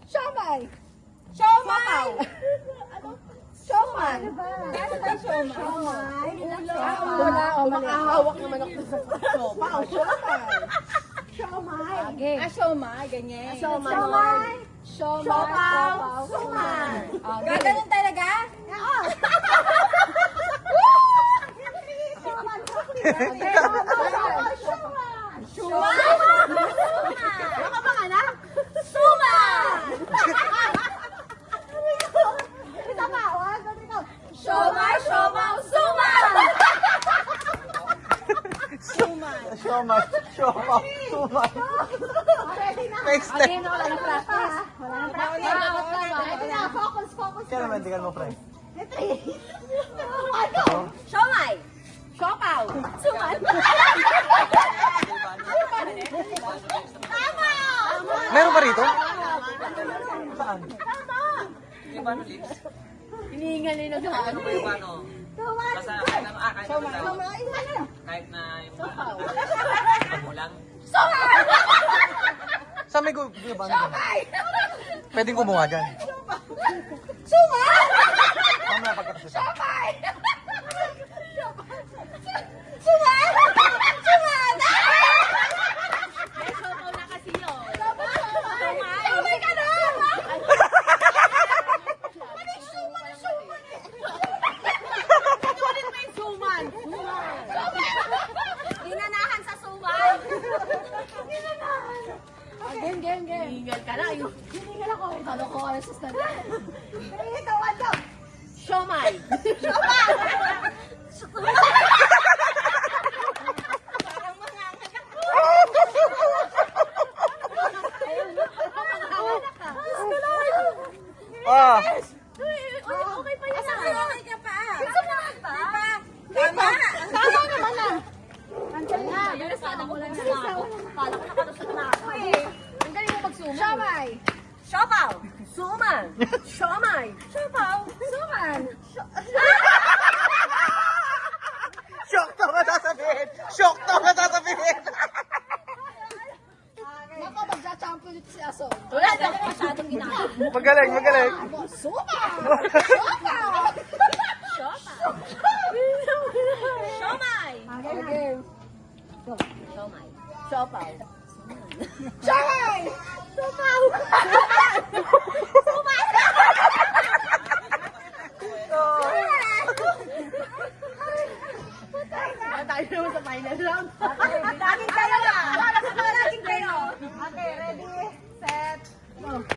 Siomay. Siomay. Sioman. Siomay. Wala, makahawak naman ako sa siopaw. Siomay. Siomay. Siomay, ganyan. Siomay. Siopaw. Suman. Gaganon talaga? Oo. Suman. Baka bang anak? Suman. Siomay, siopaw, suman. Suman. Siomay, siopaw, suman. Next step. Okay, wala nang practice. Wala nang practice. Focus, focus. Kaya naman, tingnan mo, friend. Siomay. Siopaw. Suman. Tama! Meron pa rito? Saan? Hinihingal nila sa ano. Kahit na yung lang. Saan may gulabano dyan? Pwedeng kumuha dyan. Suman! Mamaya pagkatapos siya. Suman! Suman! May siopaw na kasi yun. Suman ka na! Ano yung suman? Suman eh! Ulit mo yung suman! Inanahan sa suman! Inanahan! Game. Hiningal ka na. Hiningal ako. Kalo ko kayo sa stand. Ito. Siomay. Siomay! Parang manganganak ako. Ah! Okay pa yun. Okay ka pa. Tama. Tama naman ah. Andyan na. Sana ko lang na ako. Kala ko nakalusot na ako eh. Ang galing mo magsuman. Siomay. Siopaw. Suman. Siomay. Siopaw. Suman. Shock to ka sasabihin! Shock to ka sasabihin! Nako, magsa-champion dito si Aso. Wala na ako masyadong ginagawa. Magaling! Suman. Siomay. Game. Siomay. Siopaw. Siomay. Siopaw.